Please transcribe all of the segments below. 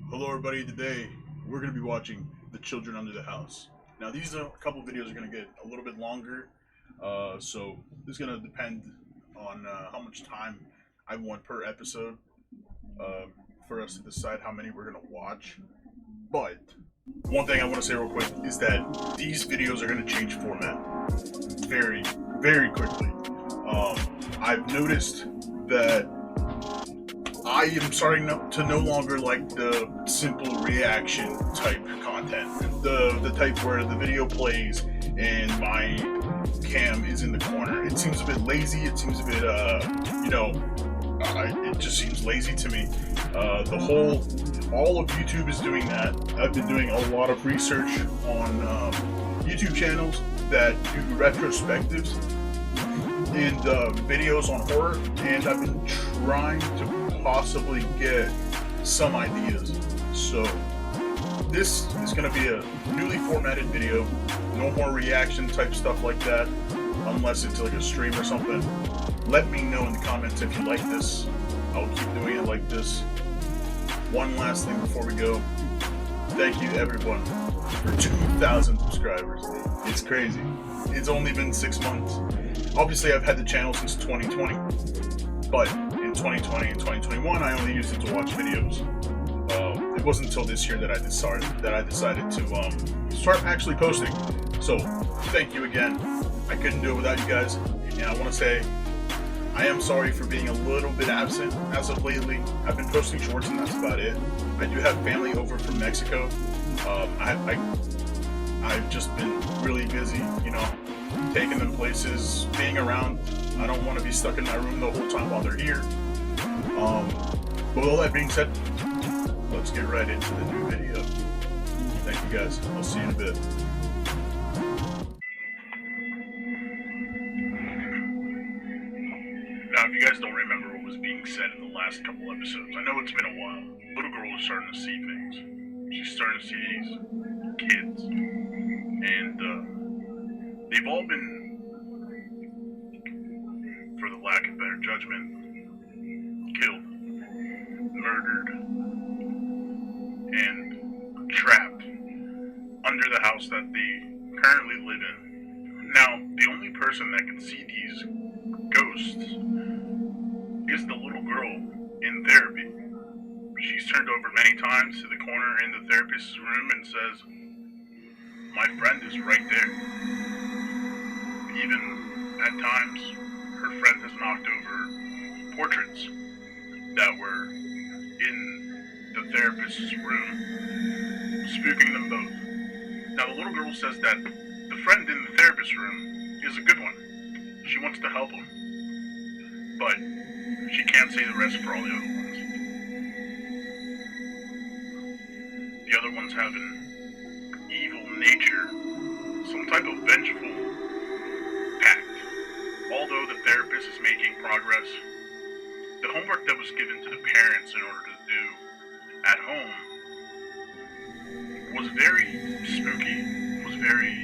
Hello everybody, today we're going to be watching The Children Under the House. Now these are a couple videos are going to get a little bit longer, so this is going to depend on how much time I want per episode uh, for us to decide how many we're going to watch. But one thing I want to say real quick is that these videos are going to change format very, very quickly. I've noticed that I am starting to no longer like the simple reaction type content. The type where the video plays and my cam is in the corner. It seems a bit lazy. It seems a bit, it just seems lazy to me. All of YouTube is doing that. I've been doing a lot of research on YouTube channels that do retrospectives and videos on horror, and I've been trying to possibly get some ideas. So this is going to be a newly formatted video. No more reaction type stuff like that, unless it's like a stream or something. Let me know in the comments if you like this. I'll keep doing it like this. One last thing before we go. Thank you everyone for 2,000 subscribers. It's crazy. It's only been 6 months. Obviously I've had the channel since 2020, but in 2020 and 2021 I only used it to watch videos. It wasn't until this year that I decided to start actually posting. So thank you again. I couldn't do it without you guys, and I want to say I am sorry for being a little bit absent as of lately. I've been posting shorts and that's about it. I do have family over from Mexico. I've just been really busy, taking them places, being around. I don't want to be stuck in my room the whole time while they're here. But with all that being said, let's get right into the new video. Thank you guys. I'll see you in a bit. Now, if you guys don't remember what was being said in the last couple episodes, I know it's been a while. Little girl is starting to see things. She's starting to see these kids. And they've all been, for the lack of better judgment, killed, murdered, and trapped under the house that they currently live in. Now, the only person that can see these ghosts is the little girl in therapy. She's turned over many times to the corner in the therapist's room and says, "My friend is right there." Even at times, her friend has knocked over portraits that were in the therapist's room, spooking them both. Now, the little girl says that the friend in the therapist's room is a good one. She wants to help him, but she can't say the rest for all the other ones. The other ones have an evil nature, some type of vengeful pact. Although the therapist is making progress, the homework that was given to the parents in order to do at home was very spooky, was very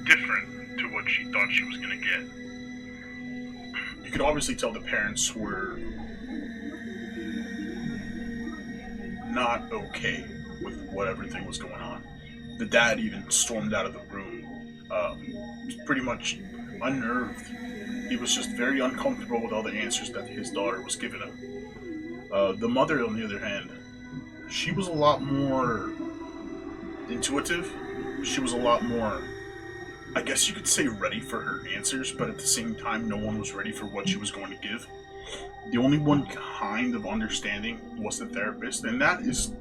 different to what she thought she was going to get. You could obviously tell the parents were not okay with what everything was going on. The dad even stormed out of the room, pretty much unnerved. He was just very uncomfortable with all the answers that his daughter was giving him. The mother, on the other hand, she was a lot more intuitive. She was a lot more, I guess you could say, ready for her answers, but at the same time, no one was ready for what she was going to give. The only one kind of understanding was the therapist, and that is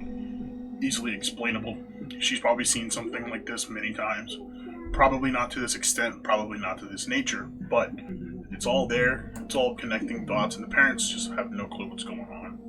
easily explainable. She's probably seen something like this many times. Probably not to this extent, probably not to this nature, but it's all there. It's all connecting dots, and the parents just have no clue what's going on.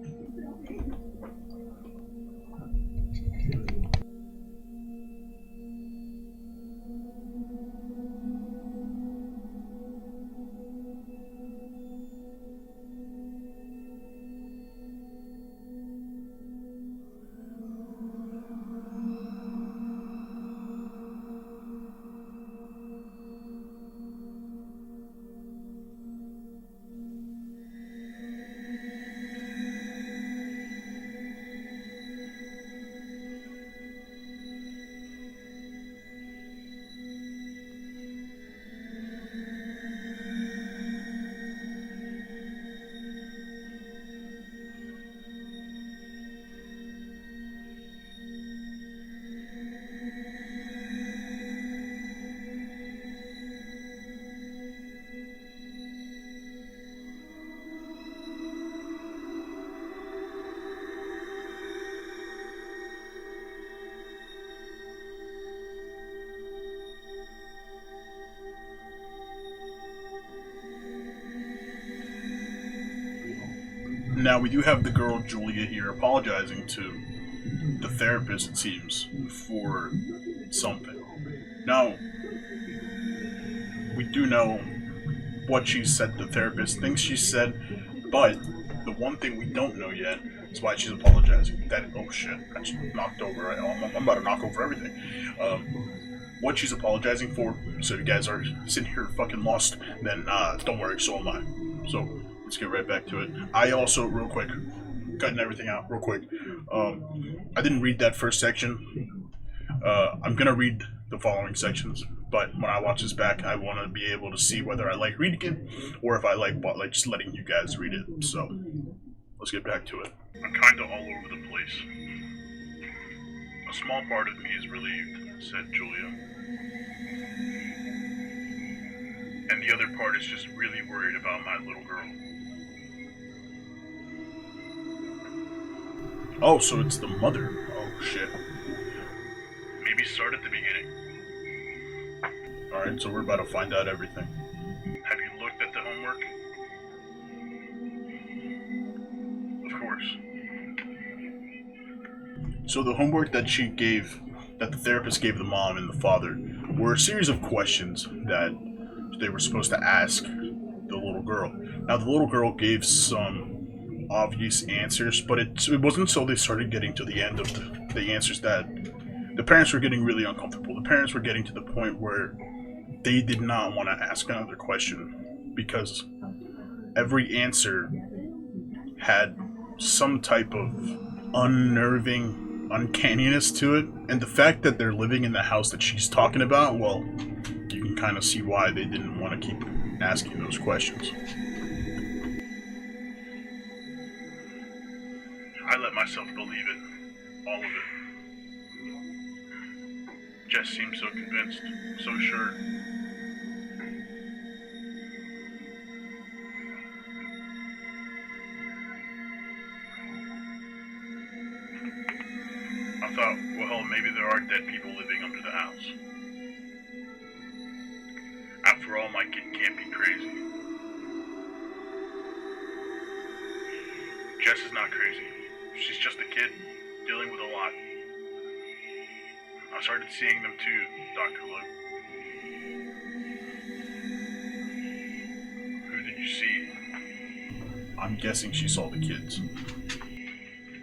Now, we do have the girl Julia here apologizing to the therapist, it seems, for something. Now, we do know what she said to the therapist, things she said, but the one thing we don't know yet is why she's apologizing. Oh shit, I just knocked over. I'm about to knock over everything. What she's apologizing for, so if you guys are sitting here fucking lost, then don't worry, so am I. So, let's get right back to it. I also, real quick, cutting everything out real quick, I didn't read that first section. I'm gonna read the following sections, but when I watch this back, I want to be able to see whether I like reading it, or if I like just letting you guys read it. So, let's get back to it. I'm kinda all over the place. A small part of me is relieved, said Julia. And the other part is just really worried about my little girl. Oh, so it's the mother. Oh, shit. Maybe start at the beginning. Alright, so we're about to find out everything. Have you looked at the homework? Of course. So the homework that the therapist gave the mom and the father, were a series of questions that they were supposed to ask the little girl. Now, the little girl gave some obvious answers, but it wasn't until they started getting to the end of the answers that the parents were getting really uncomfortable. The parents were getting to the point where they did not want to ask another question, because every answer had some type of unnerving uncanniness to it. And the fact that they're living in the house that she's talking about, well, you can kind of see why they didn't want to keep asking those questions. I let myself believe it. All of it. Jess seemed so convinced, so sure. I thought, well, maybe there are dead people living under the house. After all, my kid can't be crazy. Jess is not crazy. She's just a kid, dealing with a lot. I started seeing them too, Dr. Luke. Who did you see? I'm guessing she saw the kids.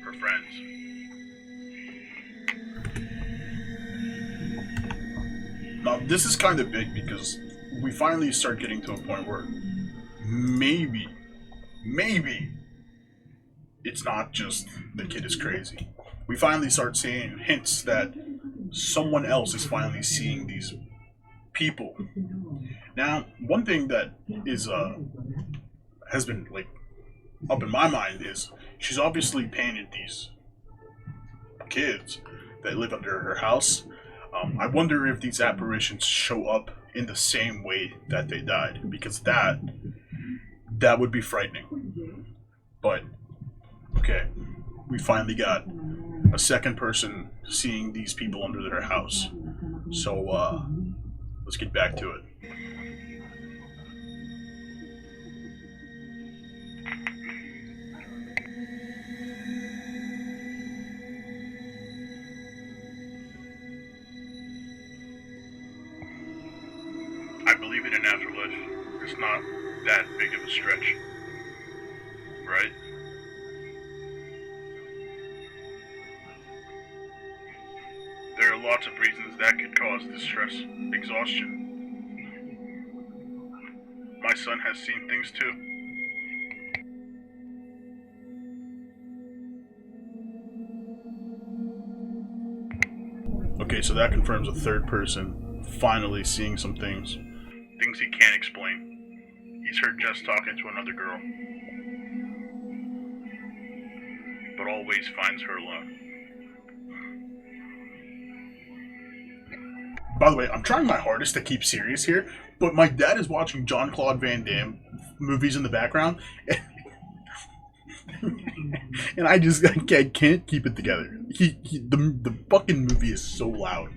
Her friends. Now, this is kind of big because we finally start getting to a point where maybe it's not just the kid is crazy. We finally start seeing hints that someone else is finally seeing these people. Now, one thing that has been like up in my mind is she's obviously painted these kids that live under her house. I wonder if these apparitions show up in the same way that they died, because that would be frightening. But okay, we finally got a second person seeing these people under their house. So let's get back to it. I believe in an afterlife. It's not that big of a stretch, right? There are lots of reasons that could cause distress, exhaustion. My son has seen things too. Okay, so that confirms a third person finally seeing some things. Things he can't explain. He's heard Jess talking to another girl, but always finds her alone. By the way, I'm trying my hardest to keep serious here, but my dad is watching Jean-Claude Van Damme movies in the background, and I can't keep it together. The fucking movie is so loud,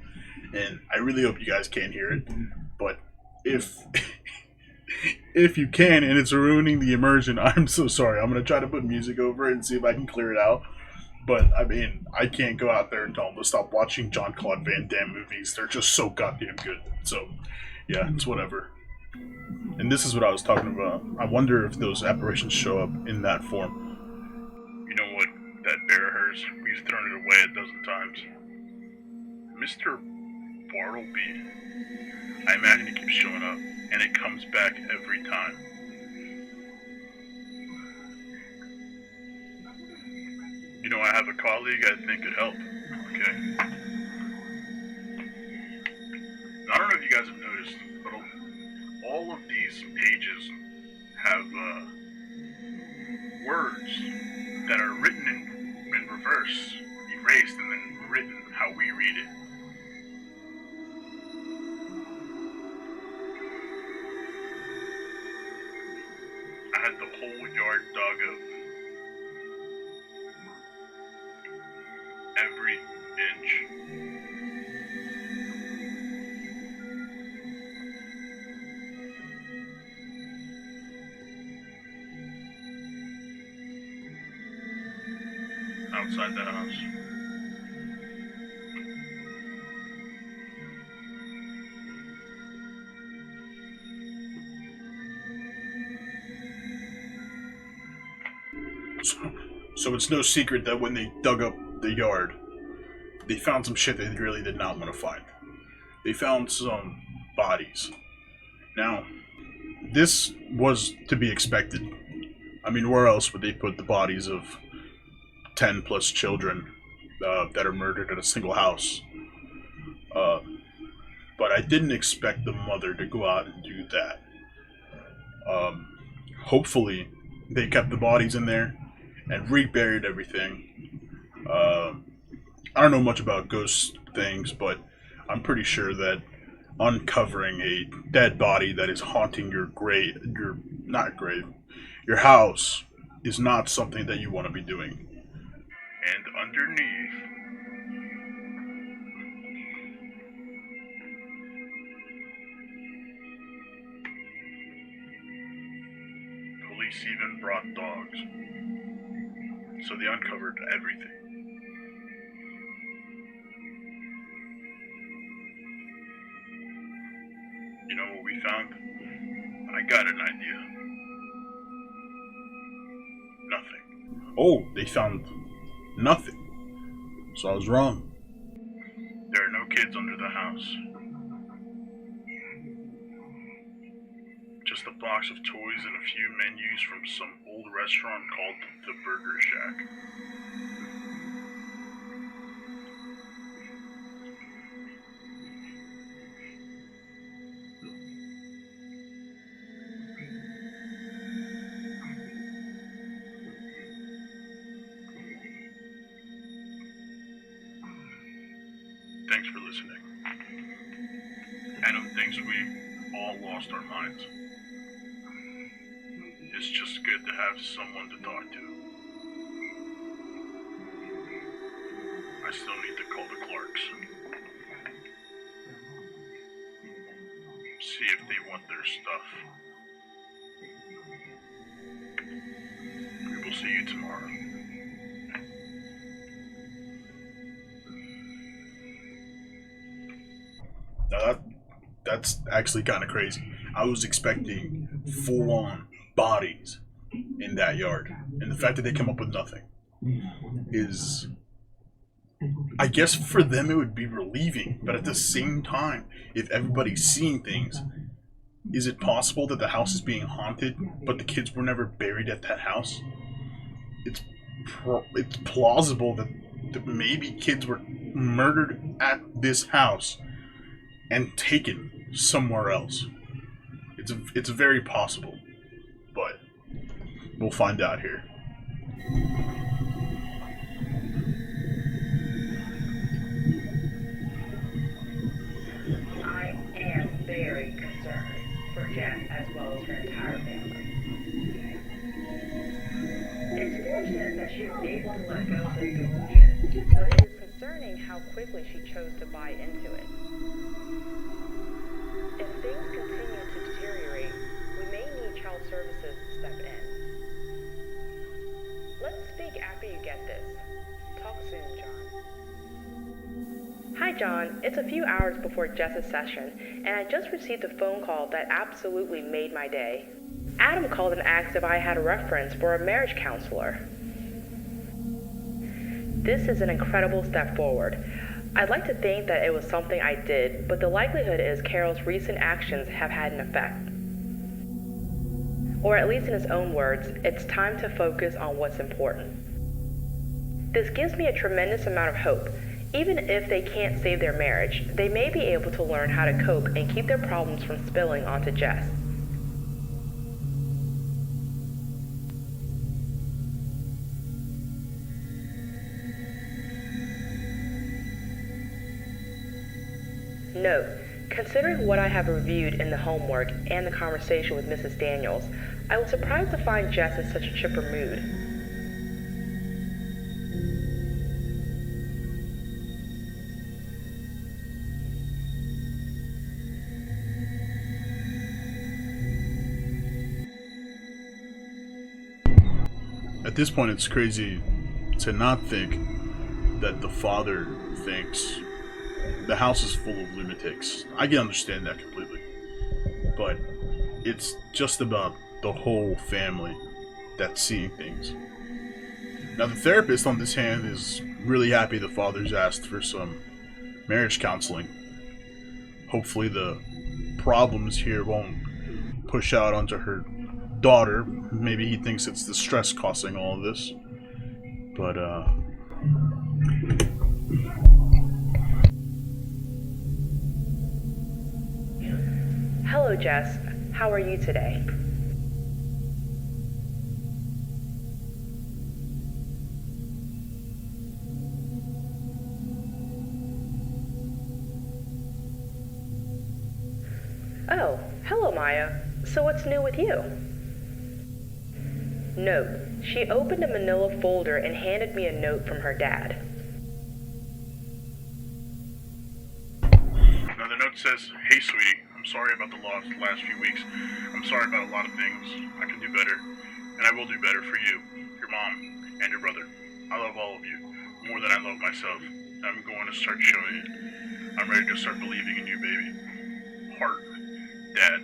and I really hope you guys can't hear it, but if If you can, and it's ruining the immersion, I'm so sorry. I'm gonna try to put music over it and see if I can clear it out. But I mean, I can't go out there and tell them to stop watching John Claude Van Damme movies. They're just so goddamn good. So, yeah, it's whatever. And this is what I was talking about. I wonder if those apparitions show up in that form. You know what? That bear of hers, we've thrown it away a dozen times. Mr. Bartleby. I imagine it keeps showing up, and it comes back every time. You know, I have a colleague I think could help. Okay. I don't know if you guys have noticed, but all of these pages have words that are written in reverse, erased, and then written how we read it. I had the whole yard dug up. Every inch. Outside the house. So it's no secret that when they dug up the yard, they found some shit they really did not want to find. They found some bodies. Now, this was to be expected. I mean, where else would they put the bodies of 10 plus children that are murdered in a single house? But I didn't expect the mother to go out and do that. Hopefully, they kept the bodies in there and reburied everything. I don't know much about ghost things, but I'm pretty sure that uncovering a dead body that is haunting your your house is not something that you want to be doing. And underneath, police even brought dogs. So they uncovered everything. You know what we found? I got an idea. Nothing. Oh, they found nothing. So I was wrong. There are no kids under the house. Just a box of toys and a few menus from some old restaurant called the Burger Shack. Thanks for listening. Adam thinks we all lost our minds. It's just good to have someone to talk to. I still need to call the Clarks. See if they want their stuff. We will see you tomorrow. Now that's actually kind of crazy. I was expecting full-on bodies in that yard, and the fact that they come up with nothing is, I guess for them it would be relieving, but at the same time, if everybody's seeing things, is it possible that the house is being haunted, but the kids were never buried at that house? It's plausible that maybe kids were murdered at this house and taken somewhere else. It's very possible, but we'll find out here. I am very concerned for Jen as well as her entire family. It's fortunate that she was able to let go of this delusion, but it is concerning how quickly she chose to buy into it. If things continue to deteriorate, we child services to step in. Let's speak after you get this. Talk soon, John. Hi, John. It's a few hours before Jess's session, and I just received a phone call that absolutely made my day. Adam called and asked if I had a reference for a marriage counselor. This is an incredible step forward. I'd like to think that it was something I did, but the likelihood is Carol's recent actions have had an effect. Or at least in his own words, it's time to focus on what's important. This gives me a tremendous amount of hope. Even if they can't save their marriage, they may be able to learn how to cope and keep their problems from spilling onto Jess. Note, considering what I have reviewed in the homework and the conversation with Mrs. Daniels, I was surprised to find Jess in such a chipper mood. At this point, it's crazy to not think that the father thinks the house is full of lunatics. I can understand that completely. But it's just about the whole family that's seeing things. Now, the therapist on this hand is really happy the father's asked for some marriage counseling. Hopefully the problems here won't push out onto her daughter. Maybe he thinks it's the stress causing all of this. But, Hello, Jess. How are you today? Oh, hello, Maya. So what's new with you? Note, she opened a manila folder and handed me a note from her dad. now the note says, "Hey, sweetie, I'm sorry about the last few weeks. I'm sorry about a lot of things. I can do better, and I will do better for you, your mom, and your brother. I love all of you, more than I love myself. I'm going to start showing it. I'm ready to start believing in you, baby. Heart, Dad."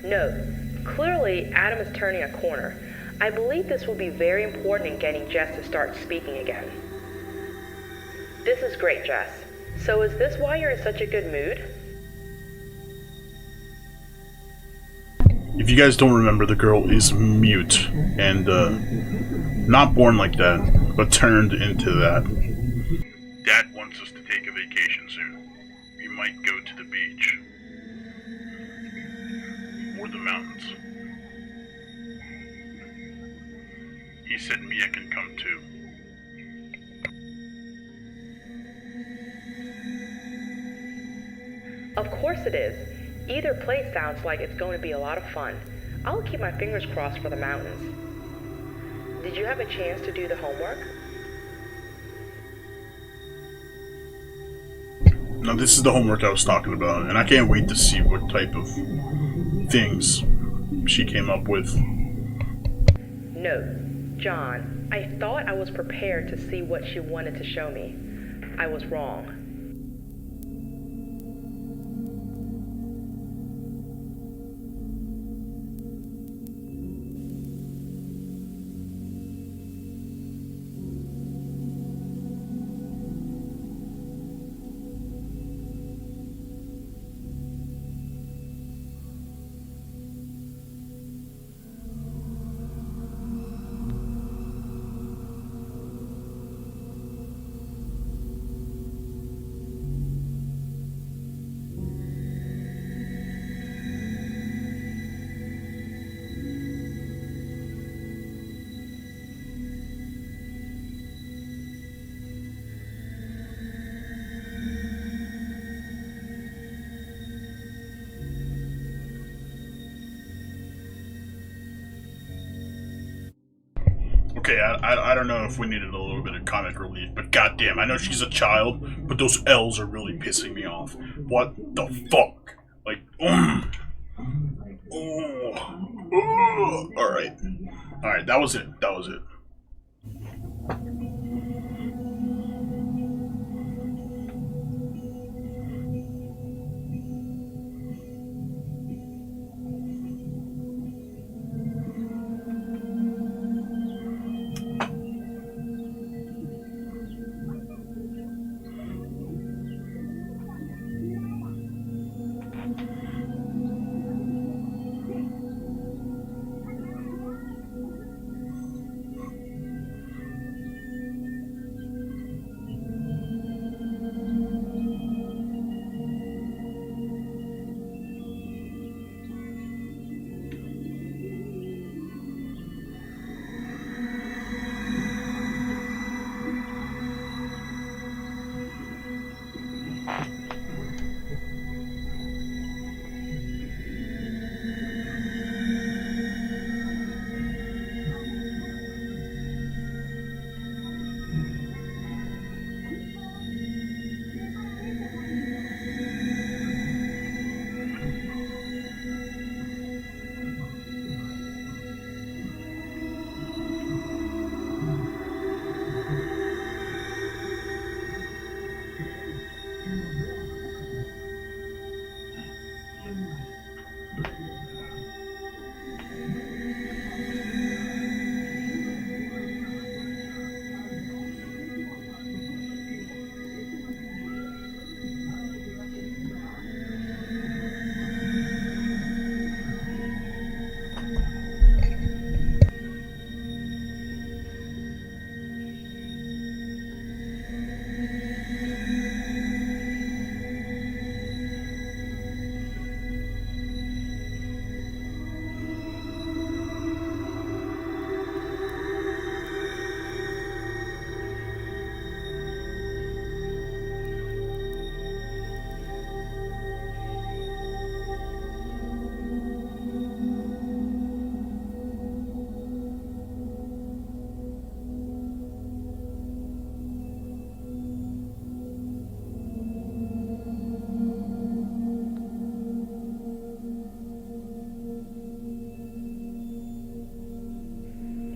Note, clearly Adam is turning a corner. I believe this will be very important in getting Jess to start speaking again. This is great, Jess. So is this why you're in such a good mood? If you guys don't remember, the girl is mute and not born like that, but turned into that. Dad wants us to take a vacation soon. We might go to the beach. Or the mountains. He said Mia can come too. Of course it is. Either place sounds like it's going to be a lot of fun. I'll keep my fingers crossed for the mountains. Did you have a chance to do the homework? Now this is the homework I was talking about, and I can't wait to see what type of things she came up with. Note, John, I thought I was prepared to see what she wanted to show me. I was wrong. okay, I don't know if we needed a little bit of comic relief, but goddamn, I know she's a child, but those L's are really pissing me off. What the fuck? Like, Alright. Alright, that was it. That was it.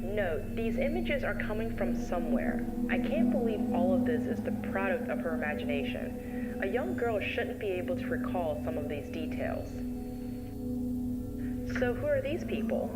Note, these images are coming from somewhere. I can't believe all of this is the product of her imagination. A young girl shouldn't be able to recall some of these details. So who are these people?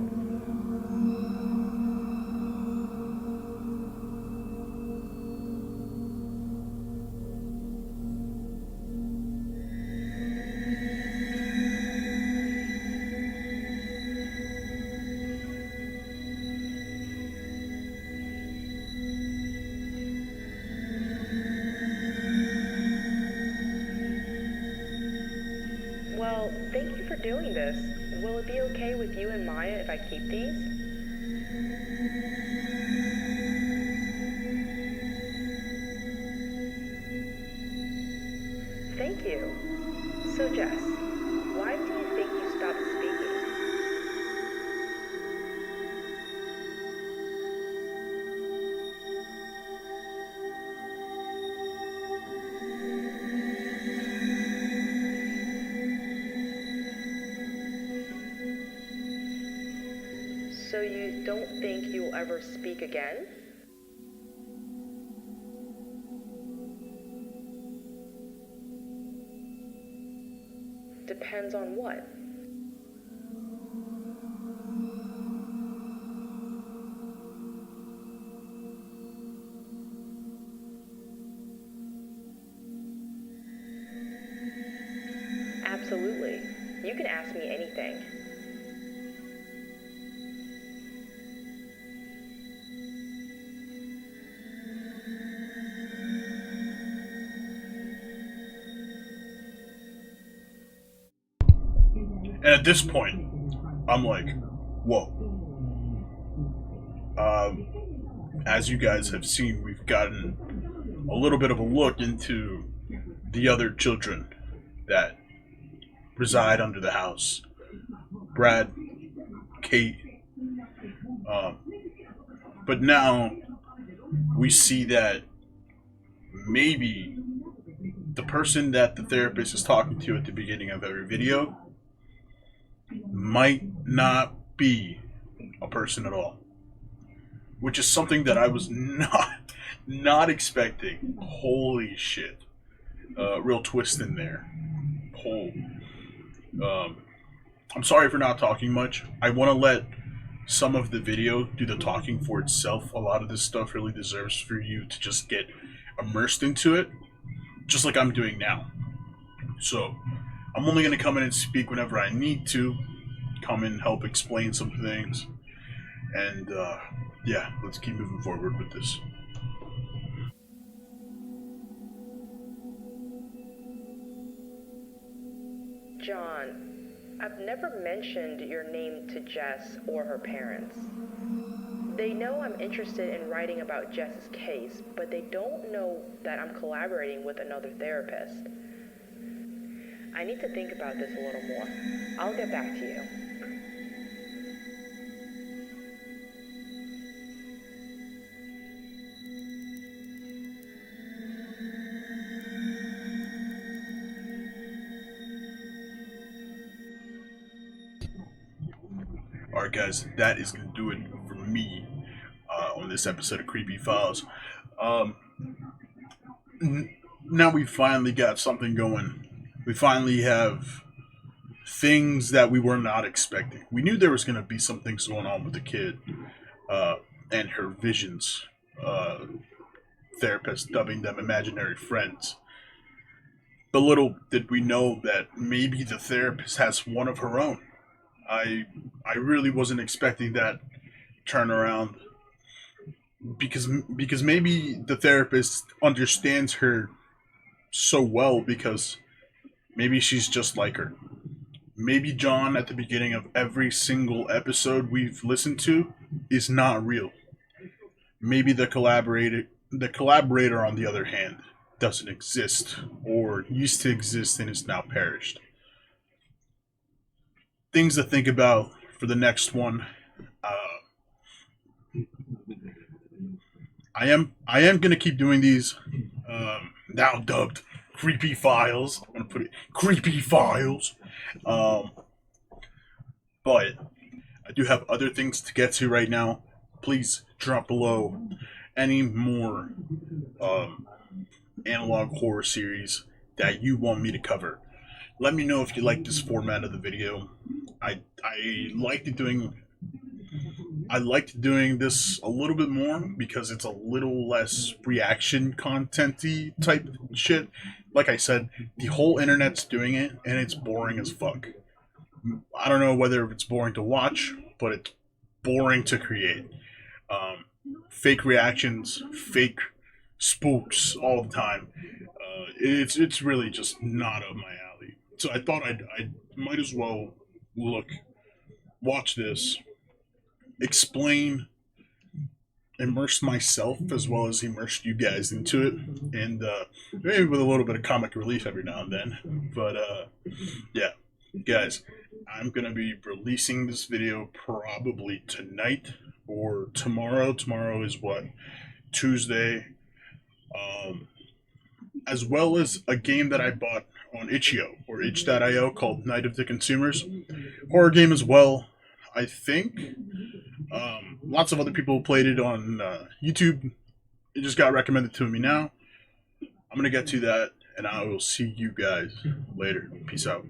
Well, thank you for doing this. Will it be okay with you and Maya if I keep these? Thank you. So Jess, why do you think you stopped speaking? So you don't think you'll ever speak again? Depends on what? Absolutely. You can ask me anything. And at this point, I'm like, whoa. As you guys have seen, we've gotten a little bit of a look into the other children that reside under the house. Brad, Kate, But now we see that maybe the person that the therapist is talking to at the beginning of every video might not be a person at all, which is something that I was not expecting. Holy shit! Real twist in there. I'm sorry for not talking much. I want to let some of the video do the talking for itself. A lot of this stuff really deserves for you to just get immersed into it, just like I'm doing now. So I'm only going to come in and speak whenever I need to, come in and help explain some things, and yeah, let's keep moving forward with this. John, I've never mentioned your name to Jess or her parents. They know I'm interested in writing about Jess's case, but they don't know that I'm collaborating with another therapist. I need to think about this a little more. I'll get back to you. Alright guys, that is going to do it for me on this episode of Creepy Files. Now we finally got something going. We finally have things that we were not expecting. We knew there was going to be some things going on with the kid and her visions. Therapist dubbing them imaginary friends. But little did we know that maybe the therapist has one of her own. I really wasn't expecting that turnaround because maybe the therapist understands her so well because maybe she's just like her. Maybe John at the beginning of every single episode we've listened to is not real. Maybe the collaborator on the other hand doesn't exist or used to exist and is now perished. Things to think about for the next one. I am gonna keep doing these now dubbed Creepy Files. I'm gonna put it Creepy Files. But I do have other things to get to right now. Please drop below any more analog horror series that you want me to cover. Let me know if you like this format of the video. I liked doing this a little bit more because it's a little less reaction content-y type shit. Like I said, the whole internet's doing it and it's boring as fuck. I don't know whether it's boring to watch, but it's boring to create. Fake reactions, fake spooks all the time. It's really just not up my alley. So I thought I might as well watch this, explain, immerse myself as well as immerse you guys into it, and maybe with a little bit of comic relief every now and then. But yeah, guys, I'm gonna be releasing this video probably tonight or tomorrow. Tomorrow is what? Tuesday. As well as a game that I bought on itch.io or itch.io called Night of the Consumers. Horror game as well, I think. Lots of other people played it on YouTube. It just got recommended to me now. I'm going to get to that, and I will see you guys later. Peace out.